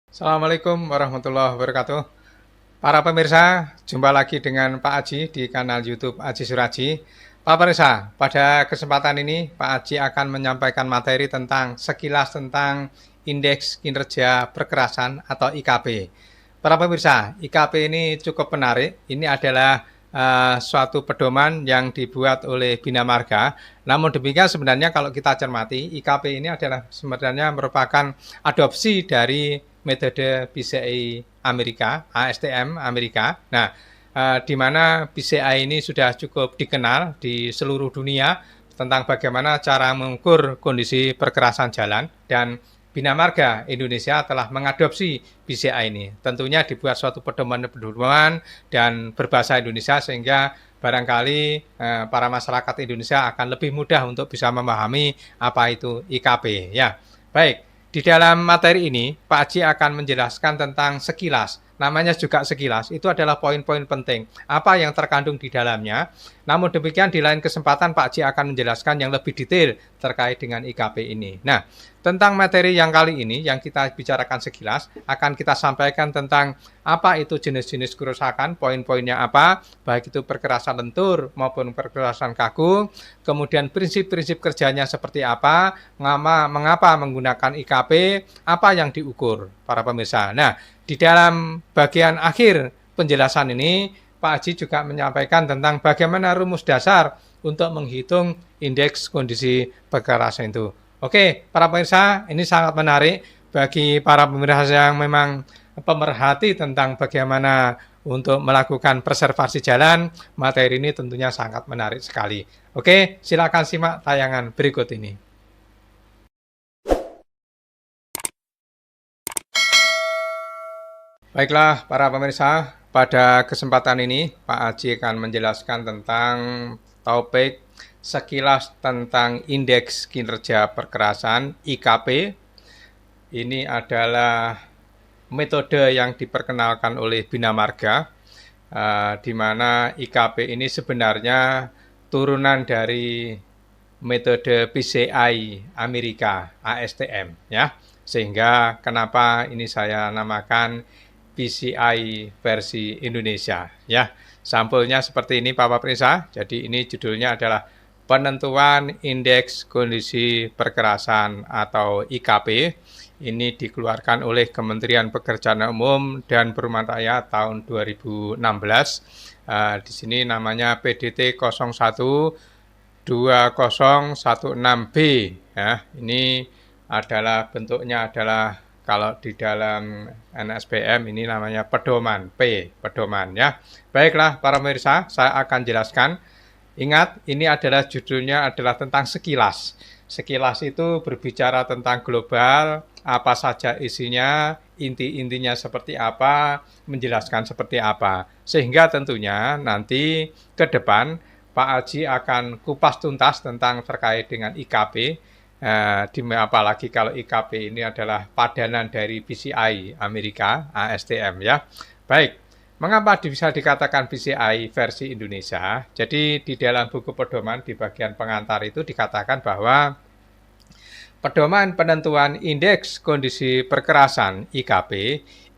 Assalamualaikum warahmatullahi wabarakatuh. Para pemirsa, jumpa lagi dengan Pak Aji di kanal YouTube Aji Suraji. Pak pemirsa, pada kesempatan ini Pak Aji akan menyampaikan materi tentang sekilas tentang Indeks Kinerja Perkerasan atau IKP. Para pemirsa, IKP ini cukup menarik. Ini adalah suatu pedoman yang dibuat oleh Bina Marga. Namun demikian sebenarnya kalau kita cermati, IKP ini adalah sebenarnya merupakan adopsi dari metode PCI Amerika, ASTM Amerika. Nah, di mana PCI ini sudah cukup dikenal di seluruh dunia tentang bagaimana cara mengukur kondisi perkerasan jalan, dan Bina Marga Indonesia telah mengadopsi PCI ini. Tentunya dibuat suatu pedoman-pedoman dan berbahasa Indonesia sehingga barangkali para masyarakat Indonesia akan lebih mudah untuk bisa memahami apa itu IKP. Ya, baik. Di dalam materi ini, Pak Aji akan menjelaskan tentang sekilas. Namanya juga sekilas, itu adalah poin-poin penting. Apa yang terkandung di dalamnya. Namun demikian di lain kesempatan Pak Aji akan menjelaskan yang lebih detail terkait dengan IKP ini. Nah, tentang materi yang kali ini, yang kita bicarakan sekilas, akan kita sampaikan tentang apa itu jenis-jenis kerusakan, poin-poinnya apa, baik itu perkerasan lentur maupun perkerasan kaku, kemudian prinsip-prinsip kerjanya seperti apa, mengapa menggunakan IKP, apa yang diukur, para pemirsa. Nah, di dalam bagian akhir penjelasan ini, Pak Aji juga menyampaikan tentang bagaimana rumus dasar untuk menghitung indeks kondisi perkerasan itu. Oke, para pemirsa, ini sangat menarik bagi para pemirsa yang memang pemerhati tentang bagaimana untuk melakukan preservasi jalan. Materi ini tentunya sangat menarik sekali. Oke, silakan simak tayangan berikut ini. Baiklah, para pemirsa, pada kesempatan ini Pak Aji akan menjelaskan tentang topik sekilas tentang Indeks Kinerja Perkerasan IKP. Ini adalah metode yang diperkenalkan oleh Bina Marga, di mana IKP ini sebenarnya turunan dari metode PCI Amerika, ASTM, ya. Sehingga kenapa ini saya namakan PCI versi Indonesia, ya. Sampulnya seperti ini Bapak Pemirsa. Jadi ini judulnya adalah penentuan indeks kondisi perkerasan atau IKP. Ini dikeluarkan oleh Kementerian Pekerjaan Umum dan Perumahan Rakyat tahun 2016. Di sini namanya PDT 012016B. Ya, ini adalah bentuknya adalah kalau di dalam NSBM ini namanya pedoman P, pedoman ya. Baiklah para pemirsa, saya akan jelaskan. Ingat, ini adalah judulnya adalah tentang sekilas. Sekilas itu berbicara tentang global, apa saja isinya, inti-intinya seperti apa, menjelaskan seperti apa. Sehingga tentunya nanti ke depan Pak Aji akan kupas tuntas tentang terkait dengan IKP, apalagi kalau IKP ini adalah padanan dari PCI Amerika, ASTM ya. Baik. Mengapa bisa dikatakan PCI versi Indonesia? Jadi di dalam buku pedoman di bagian pengantar itu dikatakan bahwa pedoman penentuan indeks kondisi perkerasan IKP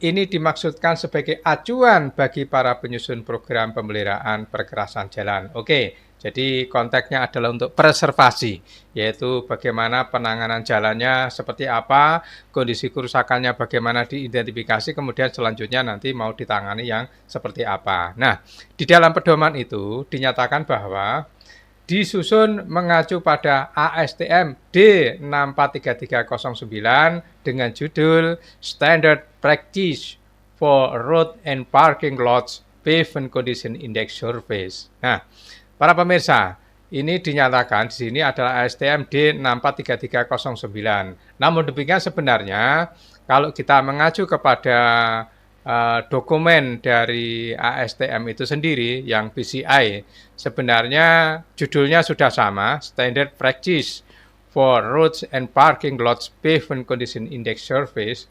ini dimaksudkan sebagai acuan bagi para penyusun program pemeliharaan perkerasan jalan. Oke, jadi konteksnya adalah untuk preservasi, yaitu bagaimana penanganan jalannya seperti apa, kondisi kerusakannya bagaimana diidentifikasi, kemudian selanjutnya nanti mau ditangani yang seperti apa. Nah, di dalam pedoman itu dinyatakan bahwa disusun mengacu pada ASTM D643309 dengan judul Standard Practice for Road and Parking Lots Pavement Condition Index Surveys. Nah, para pemirsa, ini dinyatakan di sini adalah ASTM D643309. Namun demikian sebenarnya kalau kita mengacu kepada dokumen dari ASTM itu sendiri yang PCI, sebenarnya judulnya sudah sama, Standard Practice for Roads and Parking Lots Pavement Condition Index Surveys.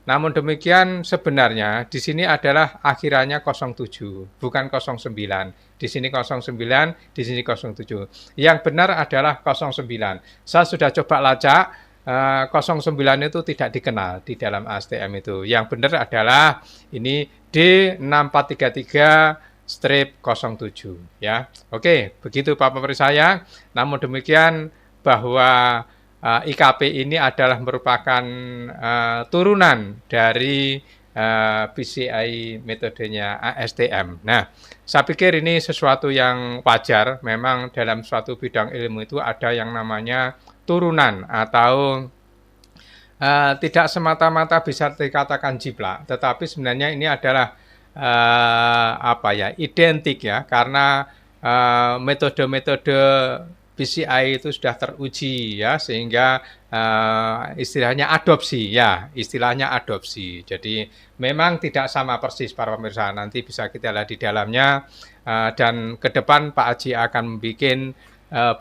Namun demikian sebenarnya di sini adalah akhirannya 07, bukan 09. Di sini 09, di sini 07. Yang benar adalah 09. Saya sudah coba lacak, 09 itu tidak dikenal di dalam ASTM itu. Yang benar adalah ini D6433-07 ya. Oke, begitu Bapak pemirsa ya. Namun demikian bahwa IKP ini adalah merupakan turunan dari PCI metodenya ASTM. Nah, saya pikir ini sesuatu yang wajar. Memang dalam suatu bidang ilmu itu ada yang namanya turunan atau tidak semata-mata bisa dikatakan jiplak, tetapi sebenarnya ini adalah identik ya, karena metode-metode PCI itu sudah teruji ya, sehingga istilahnya adopsi ya, istilahnya adopsi. Jadi memang tidak sama persis para pemirsa, nanti bisa kita lihat di dalamnya, dan ke depan Pak Aji akan membuat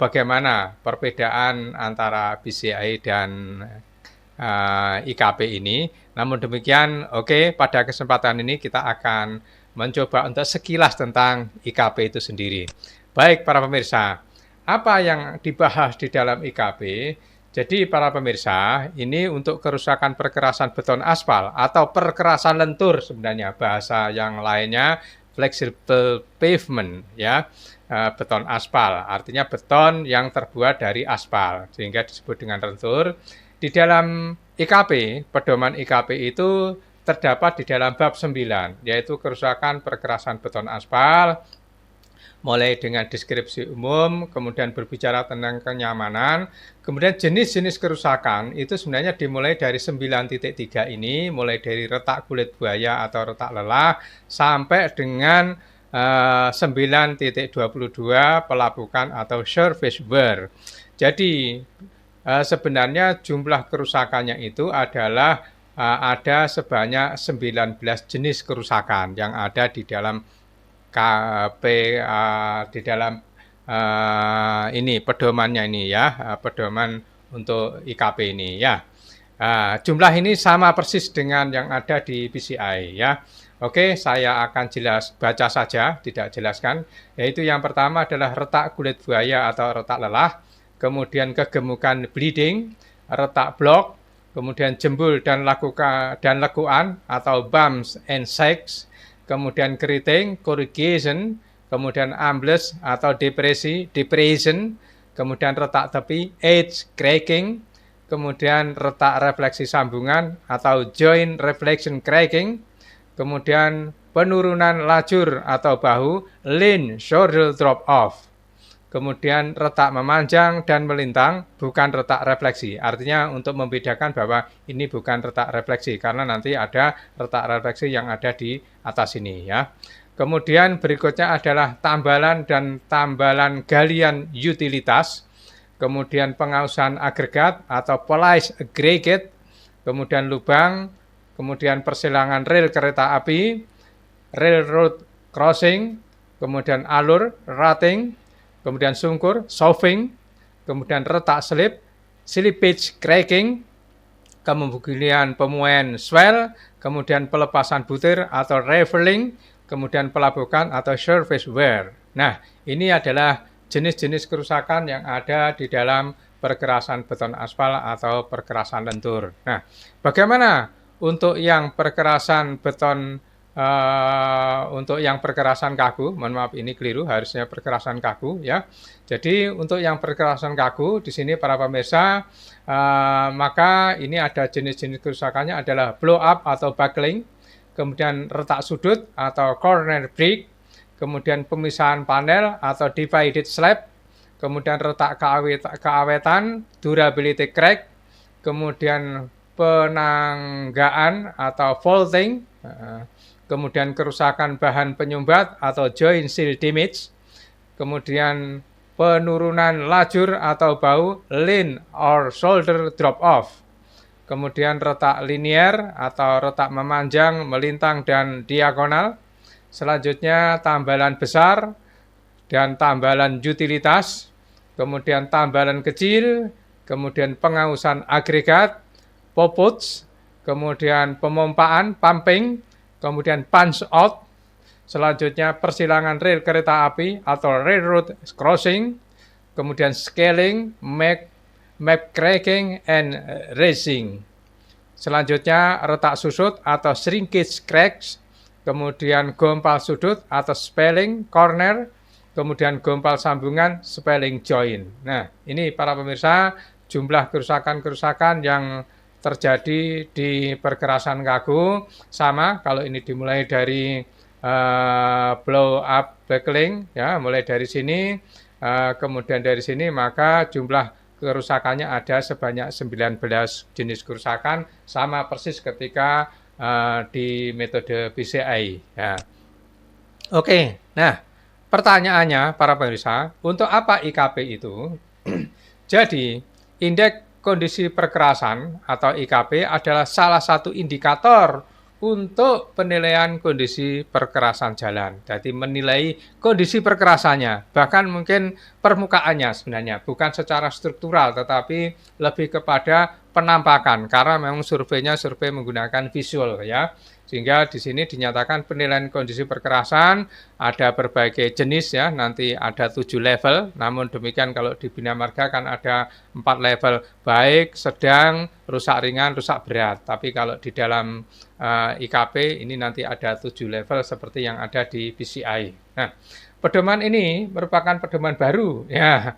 bagaimana perbedaan antara PCI dan IKP ini. Namun demikian, pada kesempatan ini kita akan mencoba untuk sekilas tentang IKP itu sendiri. Baik para pemirsa, apa yang dibahas di dalam IKP? Jadi para pemirsa, ini untuk kerusakan perkerasan beton aspal atau perkerasan lentur sebenarnya bahasa yang lainnya flexible pavement ya. Beton aspal, artinya beton yang terbuat dari aspal, sehingga disebut dengan lentur. Di dalam IKP, pedoman IKP itu terdapat di dalam bab 9, yaitu kerusakan perkerasan beton aspal, mulai dengan deskripsi umum, kemudian berbicara tentang kenyamanan, kemudian jenis-jenis kerusakan, itu sebenarnya dimulai dari 9.3 ini, mulai dari retak kulit buaya atau retak lelah, sampai dengan 9.22 pelapukan atau surface wear. Jadi sebenarnya jumlah kerusakannya itu adalah ada sebanyak 19 jenis kerusakan yang ada di dalam KP, di dalam ini pedomannya ini ya, pedoman untuk IKP ini ya. Jumlah ini sama persis dengan yang ada di PCI ya. Oke, saya akan baca saja, tidak jelaskan. Yaitu yang pertama adalah retak kulit buaya atau retak lelah, kemudian kegemukan bleeding, retak blok, kemudian jembul dan lekuan atau bumps and sags, kemudian keriting, corrugation, kemudian ambles atau depression, kemudian retak tepi, edge cracking, kemudian retak refleksi sambungan atau joint reflection cracking, kemudian penurunan lajur atau bahu, lean shoulder drop off. Kemudian retak memanjang dan melintang, bukan retak refleksi. Artinya untuk membedakan bahwa ini bukan retak refleksi, karena nanti ada retak refleksi yang ada di atas ini ya. Kemudian berikutnya adalah tambalan dan tambalan galian utilitas, kemudian pengausan agregat atau polish aggregate, kemudian lubang, kemudian persilangan rel kereta api, railroad crossing, kemudian alur, rutting, kemudian sungkur, sofing, kemudian retak slip, slippage cracking, kemudian pemuaian swell, kemudian pelepasan butir atau raveling, kemudian pelabukan atau surface wear. Nah, ini adalah jenis-jenis kerusakan yang ada di dalam perkerasan beton aspal atau perkerasan lentur. Nah, bagaimana untuk yang perkerasan beton, untuk yang perkerasan kaku, mohon maaf ini keliru, harusnya perkerasan kaku ya. Jadi untuk yang perkerasan kaku di sini para pemirsa, maka ini ada jenis-jenis kerusakannya adalah blow up atau buckling, kemudian retak sudut atau corner break, kemudian pemisahan panel atau divided slab, kemudian retak keawetan, durability crack, kemudian penanggaan atau faulting, kemudian kerusakan bahan penyumbat atau joint seal damage, kemudian penurunan lajur atau bau, lean or shoulder drop off, kemudian retak linier atau retak memanjang, melintang dan diagonal, selanjutnya tambalan besar dan tambalan utilitas, kemudian tambalan kecil, kemudian pengausan agregat, poputs, kemudian pemompaan, pumping, kemudian punch out, selanjutnya persilangan rel kereta api atau railroad crossing, kemudian scaling, make map cracking and racing. Selanjutnya retak susut atau shrinkage cracks, kemudian gompal sudut atau spalling corner, kemudian gompal sambungan spalling joint. Nah, ini para pemirsa jumlah kerusakan-kerusakan yang terjadi di perkerasan kaku. Sama kalau ini dimulai dari blow up buckling, ya, mulai dari sini, kemudian dari sini, maka jumlah kerusakannya ada sebanyak 19 jenis kerusakan, sama persis ketika di metode PCI. Ya. Oke, nah pertanyaannya para pemirsa, untuk apa IKP itu? Jadi, indeks kondisi perkerasan atau IKP adalah salah satu indikator untuk penilaian kondisi perkerasan jalan. Jadi menilai kondisi perkerasannya, bahkan mungkin permukaannya sebenarnya, bukan secara struktural, tetapi lebih kepada penampakan, karena memang surveinya survei menggunakan visual, ya. Sehingga di sini dinyatakan penilaian kondisi perkerasan ada berbagai jenis, ya, nanti ada 7 level, namun demikian kalau di Bina Marga kan ada 4 level, baik, sedang, rusak ringan, rusak berat. Tapi kalau di dalam IKP ini nanti ada 7 level seperti yang ada di PCI. Nah, pedoman ini merupakan pedoman baru, ya,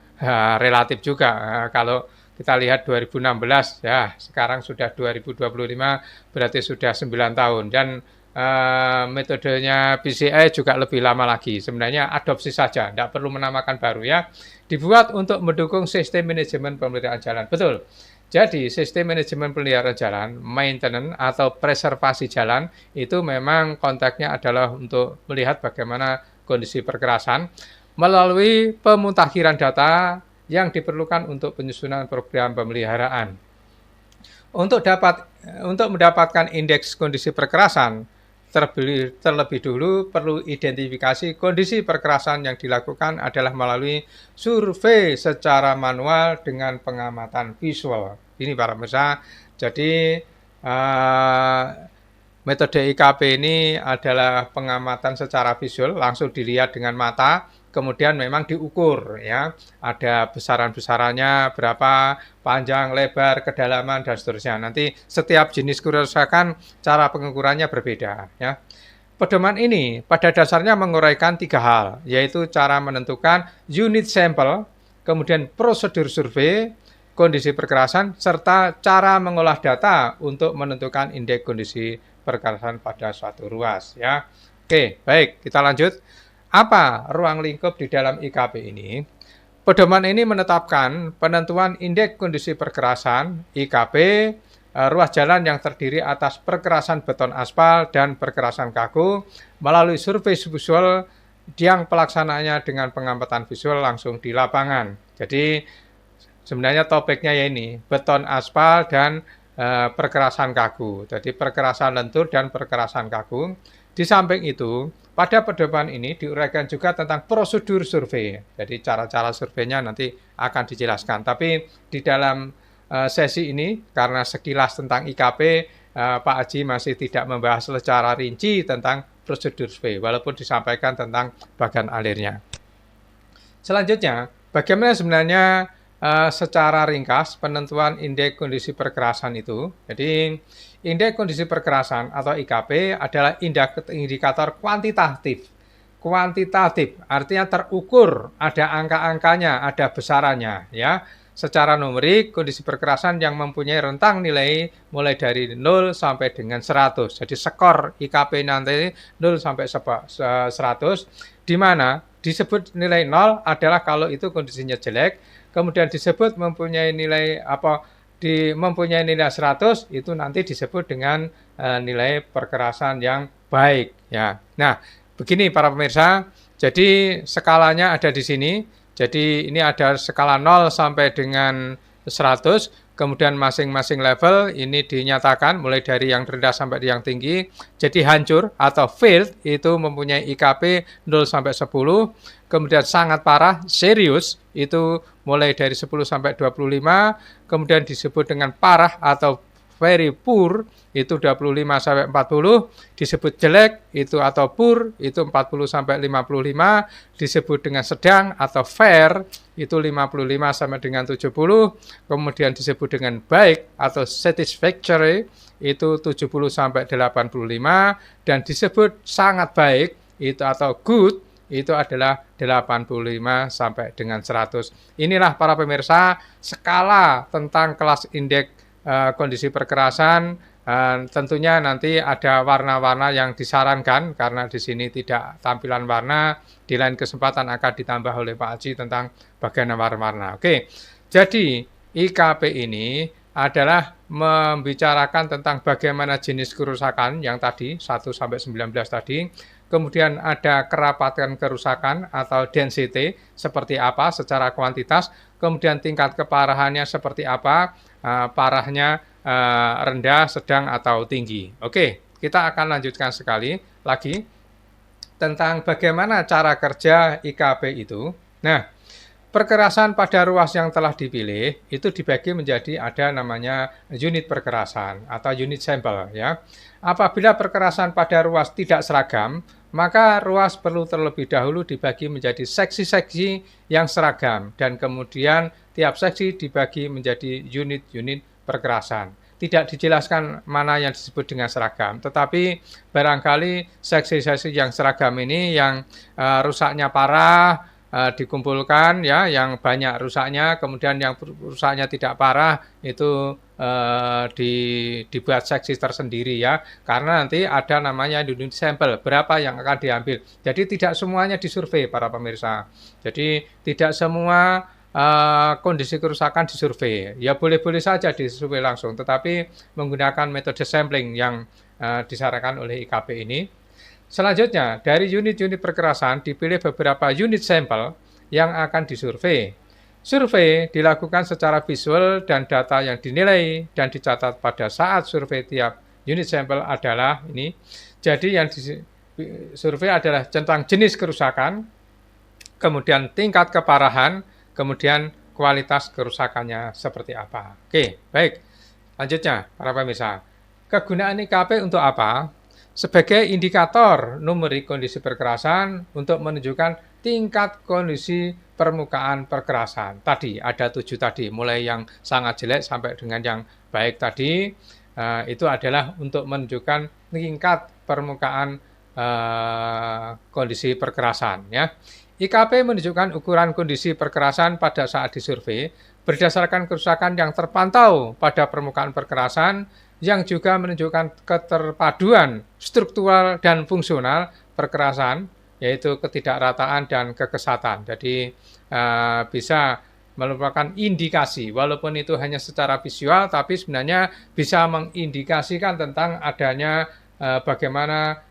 relatif juga. Kalau kita lihat 2016, ya, sekarang sudah 2025, berarti sudah 9 tahun. Dan metodenya PCI juga lebih lama lagi. Sebenarnya adopsi saja, tidak perlu menamakan baru, ya. Dibuat untuk mendukung sistem manajemen pemeliharaan jalan. Betul. Jadi sistem manajemen pemeliharaan jalan, maintenance atau preservasi jalan, itu memang konteksnya adalah untuk melihat bagaimana kondisi perkerasan melalui pemutakhiran data yang diperlukan untuk penyusunan program pemeliharaan. Untuk mendapatkan indeks kondisi perkerasan, terlebih dulu perlu identifikasi kondisi perkerasan yang dilakukan adalah melalui survei secara manual dengan pengamatan visual. Ini para pemirsa, jadi metode IKP ini adalah pengamatan secara visual, langsung dilihat dengan mata, kemudian memang diukur, ya, ada besaran-besarannya berapa, panjang, lebar, kedalaman, dan seterusnya. Nanti setiap jenis kerusakan cara pengukurannya berbeda, ya. Pedoman ini pada dasarnya menguraikan 3 hal, yaitu cara menentukan unit sampel, kemudian prosedur survei, kondisi perkerasan, serta cara mengolah data untuk menentukan indeks kondisi perkerasan pada suatu ruas, ya. Oke, baik, kita lanjut. Apa ruang lingkup di dalam IKP ini? Pedoman ini menetapkan penentuan indeks kondisi perkerasan IKP ruas jalan yang terdiri atas perkerasan beton aspal dan perkerasan kaku melalui survei visual yang pelaksanaannya dengan pengamatan visual langsung di lapangan. Jadi sebenarnya topiknya ya ini, beton aspal dan perkerasan kaku. Jadi perkerasan lentur dan perkerasan kaku. Di samping itu, pada pedoman ini diuraikan juga tentang prosedur survei. Jadi cara-cara surveinya nanti akan dijelaskan. Tapi di dalam sesi ini, karena sekilas tentang IKP, Pak Aji masih tidak membahas secara rinci tentang prosedur survei, walaupun disampaikan tentang bagan alirnya. Selanjutnya, bagaimana sebenarnya secara ringkas penentuan indeks kondisi perkerasan itu? Jadi, indeks kondisi perkerasan atau IKP adalah indikator kuantitatif. Kuantitatif artinya terukur, ada angka-angkanya, ada besarannya, ya. Secara numerik, kondisi perkerasan yang mempunyai rentang nilai mulai dari 0 sampai dengan 100. Jadi skor IKP nanti 0 sampai 100, di mana disebut nilai 0 adalah kalau itu kondisinya jelek, kemudian disebut mempunyai nilai mempunyai nilai 100, itu nanti disebut dengan nilai perkerasan yang baik, ya. Nah, begini para pemirsa, jadi skalanya ada di sini. Jadi ini ada skala 0 sampai dengan 100, kemudian masing-masing level ini dinyatakan mulai dari yang rendah sampai yang tinggi. Jadi hancur atau failed itu mempunyai IKP 0 sampai 10, kemudian sangat parah, serius itu mulai dari 10 sampai 25, kemudian disebut dengan parah atau very poor itu 25 sampai 40, disebut jelek itu atau poor itu 40 sampai 55, disebut dengan sedang atau fair itu 55 sampai dengan 70, kemudian disebut dengan baik atau satisfactory itu 70 sampai 85, dan disebut sangat baik itu atau good itu adalah 85 sampai dengan 100. Inilah para pemirsa skala tentang kelas indeks kondisi perkerasan. Tentunya nanti ada warna-warna yang disarankan karena di sini tidak tampilan warna. Di lain kesempatan akan ditambah oleh Pak Aji tentang bagian warna-warna. Oke, jadi IKP ini adalah membicarakan tentang bagaimana jenis kerusakan yang tadi 1 sampai 19 tadi. Kemudian ada kerapatan kerusakan atau density seperti apa secara kuantitas, kemudian tingkat keparahannya seperti apa, parahnya rendah, sedang, atau tinggi. Oke, kita akan lanjutkan sekali lagi tentang bagaimana cara kerja IKP itu. Nah, perkerasan pada ruas yang telah dipilih itu dibagi menjadi ada namanya unit perkerasan atau unit sampel ya. Apabila perkerasan pada ruas tidak seragam, maka ruas perlu terlebih dahulu dibagi menjadi seksi-seksi yang seragam dan kemudian tiap seksi dibagi menjadi unit-unit perkerasan. Tidak dijelaskan mana yang disebut dengan seragam, tetapi barangkali seksi-seksi yang seragam ini yang rusaknya parah dikumpulkan ya, yang banyak rusaknya, kemudian yang rusaknya tidak parah itu dibuat seksi tersendiri ya, karena nanti ada namanya unit sampel berapa yang akan diambil. Jadi tidak semuanya disurvei para pemirsa. Jadi tidak semua kondisi kerusakan disurvei. Ya boleh-boleh saja disurvei langsung, tetapi menggunakan metode sampling yang disarankan oleh IKP ini. Selanjutnya, dari unit-unit perkerasan dipilih beberapa unit sampel yang akan disurvei. Survei dilakukan secara visual dan data yang dinilai dan dicatat pada saat survei tiap unit sampel adalah ini. Jadi yang disurvei adalah tentang jenis kerusakan, kemudian tingkat keparahan, kemudian kualitas kerusakannya seperti apa. Oke, baik. Lanjutnya, para pemirsa. Kegunaan IKP untuk apa? Sebagai indikator numerik kondisi perkerasan untuk menunjukkan tingkat kondisi permukaan perkerasan. Tadi ada 7 tadi, mulai yang sangat jelek sampai dengan yang baik tadi. Itu adalah untuk menunjukkan tingkat permukaan kondisi perkerasan. Ya. IKP menunjukkan ukuran kondisi perkerasan pada saat disurvei berdasarkan kerusakan yang terpantau pada permukaan perkerasan, yang juga menunjukkan keterpaduan struktural dan fungsional perkerasan, yaitu ketidakrataan dan kekesatan. Jadi bisa merupakan indikasi, walaupun itu hanya secara visual, tapi sebenarnya bisa mengindikasikan tentang adanya bagaimana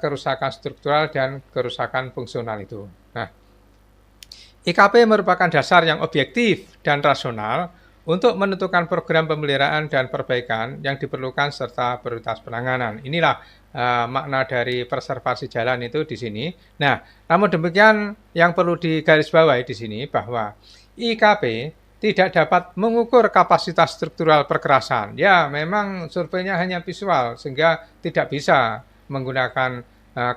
kerusakan struktural dan kerusakan fungsional itu. Nah, IKP merupakan dasar yang objektif dan rasional untuk menentukan program pemeliharaan dan perbaikan yang diperlukan serta prioritas penanganan. Inilah makna dari preservasi jalan itu di sini. Nah, namun demikian yang perlu digarisbawahi di sini bahwa IKP tidak dapat mengukur kapasitas struktural perkerasan. Ya, memang surveinya hanya visual sehingga tidak bisa menggunakan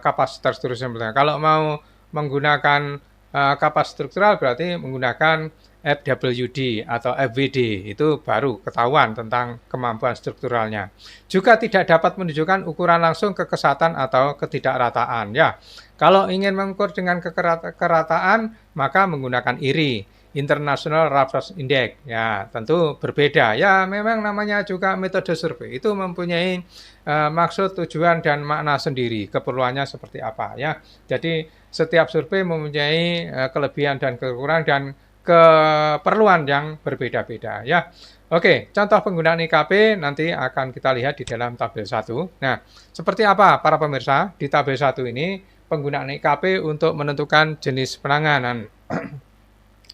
kapasitas struktural. Kalau mau menggunakan kapasitas struktural berarti menggunakan FWD atau FWD, itu baru ketahuan tentang kemampuan strukturalnya. Juga tidak dapat menunjukkan ukuran langsung kekesatan atau ketidakrataan. Ya, kalau ingin mengukur dengan kerataan, maka menggunakan IRI, International Reference Index. Ya, tentu berbeda. Ya, memang namanya juga metode survei. Itu mempunyai maksud, tujuan, dan makna sendiri. Keperluannya seperti apa. Ya, jadi setiap survei mempunyai kelebihan dan kekurangan dan keperluan yang berbeda-beda ya. Oke, contoh penggunaan IKP nanti akan kita lihat di dalam tabel 1. Nah, seperti apa para pemirsa? Di tabel 1 ini penggunaan IKP untuk menentukan jenis penanganan.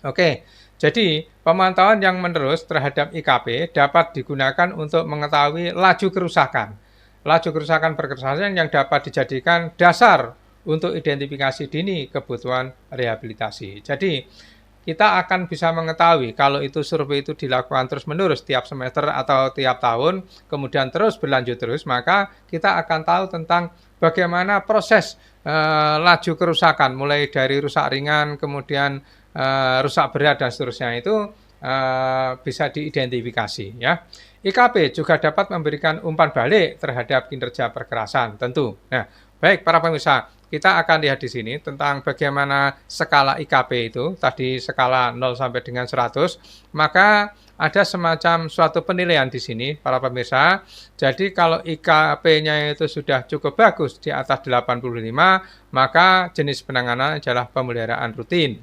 Oke, jadi pemantauan yang menerus terhadap IKP dapat digunakan untuk mengetahui laju kerusakan. Laju kerusakan perkerasan yang dapat dijadikan dasar untuk identifikasi dini kebutuhan rehabilitasi. Jadi, kita akan bisa mengetahui kalau itu survei itu dilakukan terus-menerus tiap semester atau tiap tahun, kemudian terus berlanjut terus, maka kita akan tahu tentang bagaimana proses laju kerusakan, mulai dari rusak ringan, kemudian rusak berat dan seterusnya itu bisa diidentifikasi ya. IKP juga dapat memberikan umpan balik terhadap kinerja perkerasan tentu. Nah, baik para pemirsa, kita akan lihat di sini tentang bagaimana skala IKP itu, tadi skala 0 sampai dengan 100, maka ada semacam suatu penilaian di sini para pemirsa. Jadi kalau IKP-nya itu sudah cukup bagus di atas 85, maka jenis penanganan adalah pemeliharaan rutin.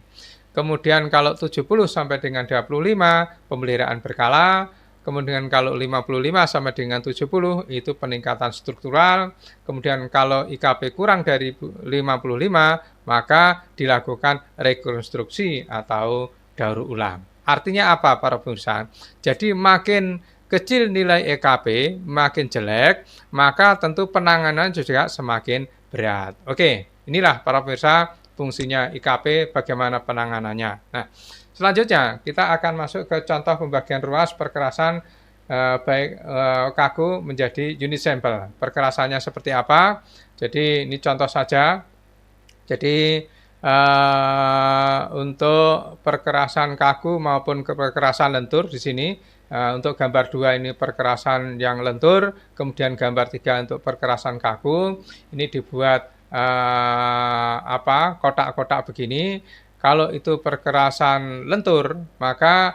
Kemudian kalau 70 sampai dengan 25, pemeliharaan berkala. Kemudian kalau 55 sampai dengan 70 itu peningkatan struktural. Kemudian kalau IKP kurang dari 55 maka dilakukan rekonstruksi atau daur ulang. Artinya apa para pemirsa? Jadi makin kecil nilai IKP, makin jelek, maka tentu penanganan juga semakin berat. Oke, inilah para pemirsa fungsinya IKP, bagaimana penanganannya. Nah, selanjutnya kita akan masuk ke contoh pembagian ruas perkerasan baik kaku menjadi unit sampel. Perkerasannya seperti apa? Jadi ini contoh saja. Jadi untuk perkerasan kaku maupun perkerasan lentur di sini untuk gambar 2 ini perkerasan yang lentur, kemudian gambar 3 untuk perkerasan kaku. Ini dibuat kotak-kotak begini. Kalau itu perkerasan lentur, maka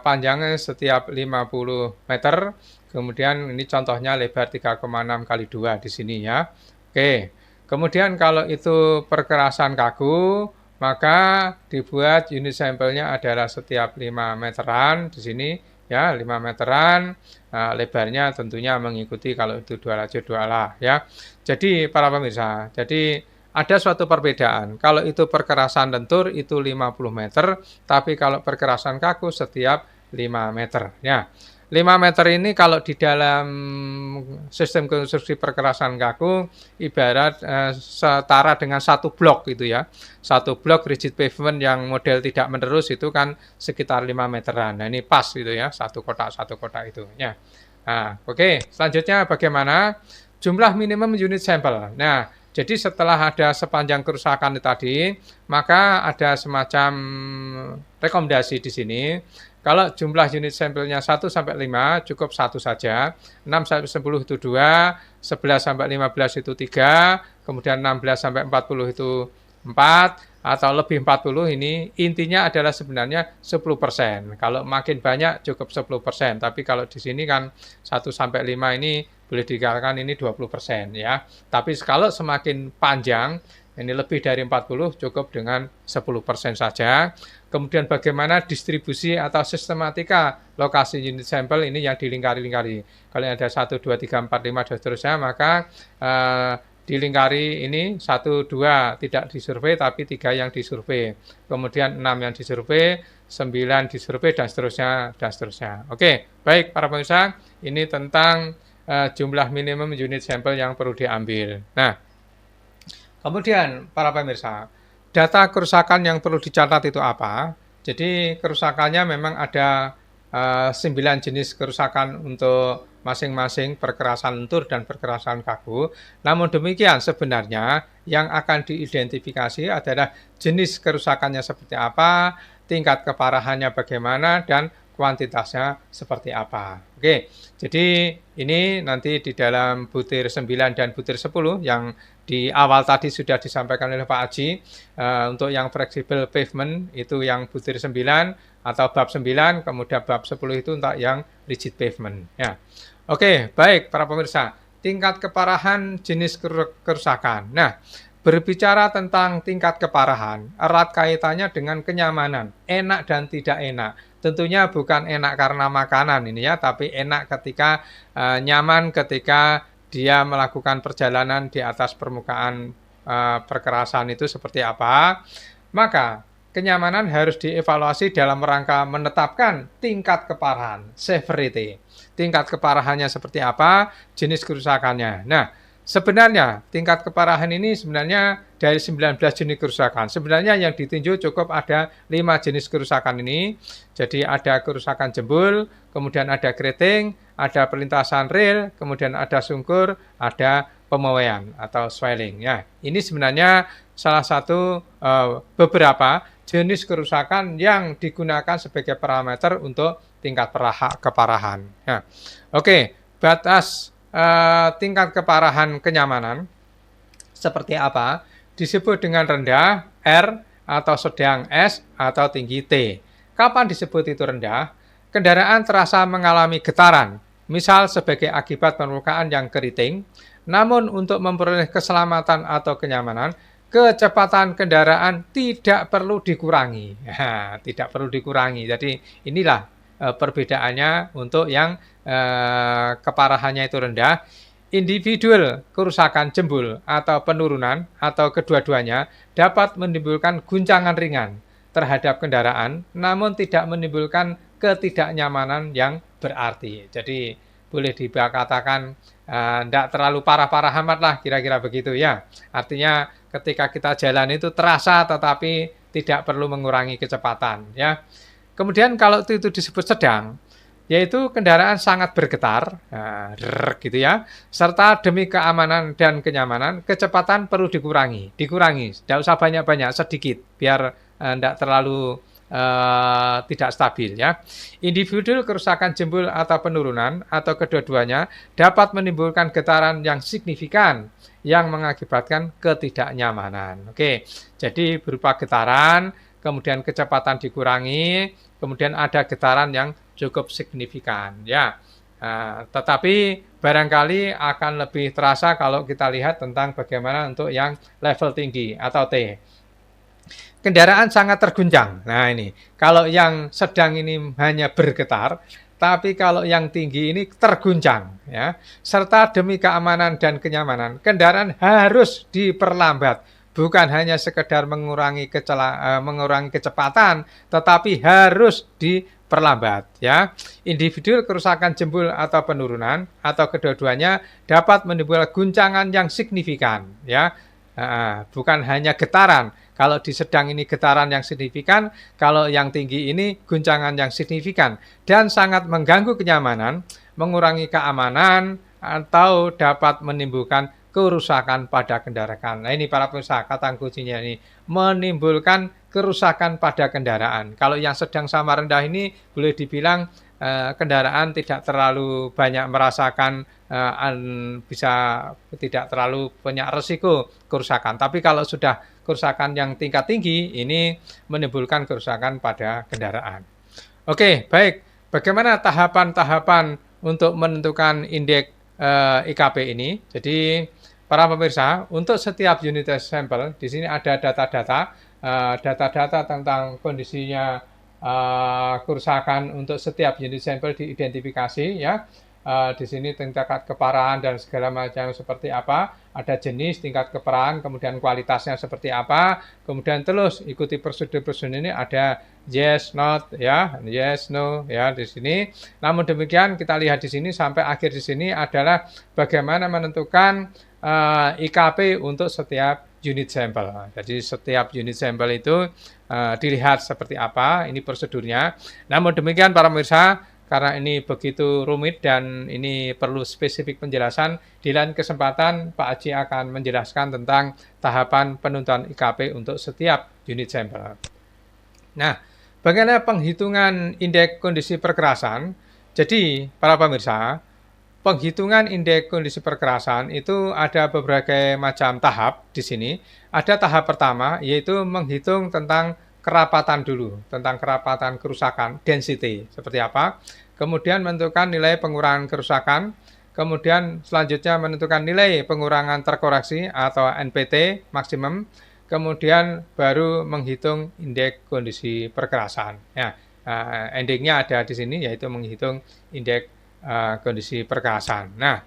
panjangnya setiap 50 meter. Kemudian ini contohnya lebar 3,6 kali 2 di sini ya. Oke. Kemudian kalau itu perkerasan kaku, maka dibuat unit sampelnya adalah setiap 5 meteran di sini ya, 5 meteran. Lebarnya tentunya mengikuti kalau itu 2 lajur 2 arah ya. Jadi para pemirsa, jadi ada suatu perbedaan. Kalau itu perkerasan lentur itu 50 meter, tapi kalau perkerasan kaku setiap 5 meter. Ya, 5 meter ini kalau di dalam sistem konstruksi perkerasan kaku ibarat setara dengan satu blok gitu ya. Satu blok rigid pavement yang model tidak menerus itu kan sekitar 5 meteran. Nah, ini pas gitu ya, satu kotak itu. Ya. Nah, oke. Selanjutnya bagaimana? Jumlah minimum unit sampel. Nah, jadi setelah ada sepanjang kerusakan tadi, maka ada semacam rekomendasi di sini. Kalau jumlah unit sampelnya 1 sampai 5 cukup 1 saja, 6 sampai 10 itu 2, 11 sampai 15 itu 3, kemudian 16 sampai 40 itu 4, atau lebih 40 ini intinya adalah sebenarnya 10%. Kalau makin banyak cukup 10%, tapi kalau di sini kan 1 sampai 5 ini boleh dikatakan ini 20% ya. Tapi kalau semakin panjang, ini lebih dari 40 cukup dengan 10% saja. Kemudian bagaimana distribusi atau sistematika lokasi unit sampel ini yang dilingkari-lingkari. Kalau ada 1, 2, 3, 4, 5 dan seterusnya, maka dilingkari ini 1, 2 tidak disurvei tapi 3 yang disurvei. Kemudian 6 yang disurvei, 9 disurvei dan seterusnya. Oke, baik para pemirsa, ini tentang jumlah minimum unit sampel yang perlu diambil. Nah, kemudian para pemirsa, data kerusakan yang perlu dicatat itu apa? Jadi kerusakannya memang ada 9 jenis kerusakan untuk masing-masing perkerasan lentur dan perkerasan kaku. Namun demikian sebenarnya yang akan diidentifikasi adalah jenis kerusakannya seperti apa, tingkat keparahannya bagaimana, dan kuantitasnya seperti apa. Oke, jadi ini nanti di dalam butir 9 dan butir 10 yang di awal tadi sudah disampaikan oleh Pak Aji. Untuk yang fleksibel pavement itu yang butir 9 atau bab 9, kemudian bab 10 itu untuk yang rigid pavement. Ya. Oke, baik para pemirsa, tingkat keparahan jenis kerusakan. Nah, berbicara tentang tingkat keparahan, erat kaitannya dengan kenyamanan, enak dan tidak enak. Tentunya bukan enak karena makanan ini ya, tapi enak ketika nyaman ketika dia melakukan perjalanan di atas permukaan perkerasan itu seperti apa. Maka kenyamanan harus dievaluasi dalam rangka menetapkan tingkat keparahan, severity. Tingkat keparahannya seperti apa, jenis kerusakannya. Nah, Sebenarnya tingkat keparahan ini sebenarnya dari 19 jenis kerusakan. Sebenarnya yang ditinjau cukup ada 5 jenis kerusakan ini. Jadi ada kerusakan jembul, kemudian ada keriting, ada perlintasan rel, kemudian ada sungkur, ada pemowaian atau swelling. Ya, ini sebenarnya salah satu beberapa jenis kerusakan yang digunakan sebagai parameter untuk tingkat keparahan. Ya. Oke, batas tingkat keparahan kenyamanan seperti apa? Disebut dengan rendah R atau sedang S atau tinggi T. Kapan disebut itu rendah? Kendaraan terasa mengalami getaran, misal sebagai akibat permukaan yang keriting. Namun untuk memperoleh keselamatan atau kenyamanan, kecepatan kendaraan tidak perlu dikurangi. Tidak perlu dikurangi. Jadi inilah perbedaannya untuk yang keparahannya itu rendah. Individual kerusakan jembul atau penurunan atau kedua-duanya dapat menimbulkan guncangan ringan terhadap kendaraan, namun tidak menimbulkan ketidaknyamanan yang berarti. Jadi boleh dikatakan tidak terlalu parah-parah amat lah, kira-kira begitu ya. Artinya ketika kita jalan itu terasa tetapi tidak perlu mengurangi kecepatan ya. Kemudian kalau itu disebut sedang, yaitu kendaraan sangat bergetar, gitu ya, serta demi keamanan dan kenyamanan, kecepatan perlu dikurangi, tidak usah banyak-banyak, sedikit, biar tidak terlalu tidak stabil ya. Individu kerusakan jembul atau penurunan atau kedua-duanya dapat menimbulkan getaran yang signifikan yang mengakibatkan ketidaknyamanan. Oke, jadi berupa getaran, kemudian kecepatan dikurangi, kemudian ada getaran yang cukup signifikan ya. Tetapi barangkali akan lebih terasa kalau kita lihat tentang bagaimana untuk yang level tinggi atau T. Kendaraan sangat terguncang. Nah ini, kalau yang sedang ini hanya bergetar, tapi kalau yang tinggi ini terguncang ya. Serta demi keamanan dan kenyamanan, kendaraan harus diperlambat. Bukan hanya sekedar mengurangi kecepatan, tetapi harus diperlambat ya. Individu kerusakan jembul atau penurunan atau kedua-duanya dapat menimbulkan guncangan yang signifikan ya. Bukan hanya getaran. Kalau di sedang ini getaran yang signifikan, kalau yang tinggi ini guncangan yang signifikan dan sangat mengganggu kenyamanan, mengurangi keamanan atau dapat menimbulkan kerusakan pada kendaraan. Nah ini para pemirsa, kata kuncinya ini menimbulkan kerusakan pada kendaraan. Kalau yang sedang sama rendah ini boleh dibilang kendaraan tidak terlalu banyak merasakan bisa tidak terlalu banyak resiko kerusakan. Tapi kalau sudah kerusakan yang tingkat tinggi ini menimbulkan kerusakan pada kendaraan. Oke, baik. Bagaimana tahapan-tahapan untuk menentukan indeks IKP ini? Jadi para pemirsa, untuk setiap unit sampel di sini ada data-data tentang kondisinya kerusakan untuk setiap unit sampel diidentifikasi ya. Di sini tingkat keparahan dan segala macam seperti apa, ada jenis, tingkat keparahan, kemudian kualitasnya seperti apa, kemudian terus ikuti prosedur-prosedur ini ada yes, not, ya, yes, no, ya di sini. Namun demikian kita lihat di sini sampai akhir di sini adalah bagaimana menentukan IKP untuk setiap unit sampel. Jadi setiap unit sampel itu dilihat seperti apa, ini prosedurnya. Namun demikian para pemirsa, karena ini begitu rumit dan ini perlu spesifik penjelasan, di lain kesempatan Pak Aji akan menjelaskan tentang tahapan penentuan IKP untuk setiap unit sampel. Nah, bagaimana penghitungan indeks kondisi perkerasan? Jadi, para pemirsa, penghitungan indeks kondisi perkerasan itu ada berbagai macam tahap di sini. Ada tahap pertama, yaitu menghitung tentang kerapatan dulu, tentang kerapatan kerusakan, density, seperti apa. Kemudian menentukan nilai pengurangan kerusakan. Kemudian selanjutnya menentukan nilai pengurangan terkoreksi atau NPT maksimum. Kemudian baru menghitung indeks kondisi perkerasan. Ya, endingnya ada di sini, yaitu menghitung indeks kondisi perkerasan. Nah,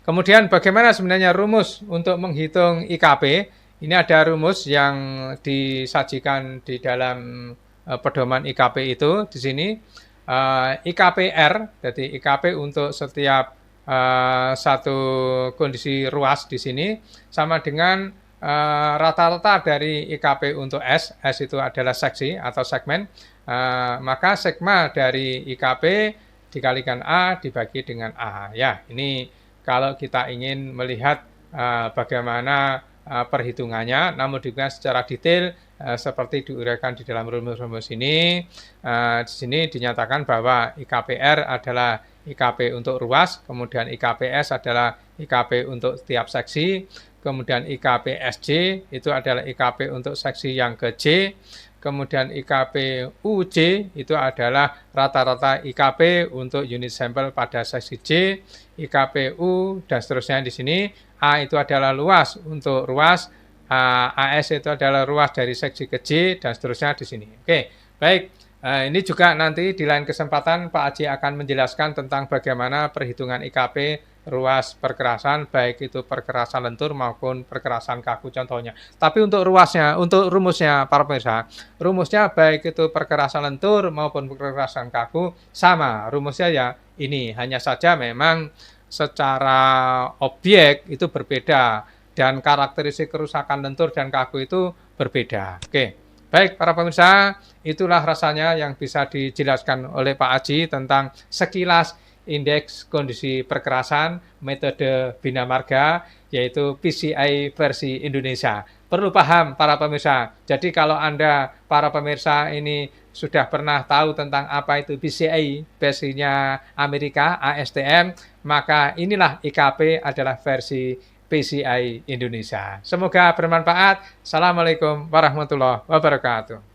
kemudian bagaimana sebenarnya rumus untuk menghitung IKP? Ini ada rumus yang disajikan di dalam pedoman IKP itu di sini. IKPR, jadi IKP untuk setiap satu kondisi ruas di sini sama dengan rata-rata dari IKP untuk S itu adalah seksi atau segmen, maka sigma dari IKP dikalikan A dibagi dengan A. Ya, ini kalau kita ingin melihat bagaimana perhitungannya, namun juga secara detail seperti diuraikan di dalam rumus-rumus ini. Di sini dinyatakan bahwa IKPR adalah IKP untuk ruas, kemudian IKPS adalah IKP untuk setiap seksi, kemudian IKPSJ itu adalah IKP untuk seksi yang ke J, kemudian IKP UJ itu adalah rata-rata IKP untuk unit sampel pada seksi J, IKP U dan seterusnya di sini. A itu adalah luas untuk ruas, AS itu adalah ruas dari seksi ke J dan seterusnya di sini. Oke, baik. Ini juga nanti di lain kesempatan Pak Aji akan menjelaskan tentang bagaimana perhitungan IKP ruas perkerasan, baik itu perkerasan lentur maupun perkerasan kaku contohnya. Tapi untuk rumusnya para pemirsa, rumusnya baik itu perkerasan lentur maupun perkerasan kaku sama. Rumusnya ya ini, hanya saja memang secara objek itu berbeda dan karakteristik kerusakan lentur dan kaku itu berbeda. Oke. Baik para pemirsa, itulah rasanya yang bisa dijelaskan oleh Pak Aji tentang sekilas indeks kondisi perkerasan metode Bina Marga, yaitu PCI versi Indonesia. Perlu paham para pemirsa. Jadi kalau Anda para pemirsa ini sudah pernah tahu tentang apa itu PCI versinya Amerika, ASTM, maka inilah IKP adalah versi PCI Indonesia. Semoga bermanfaat. Assalamualaikum warahmatullahi wabarakatuh.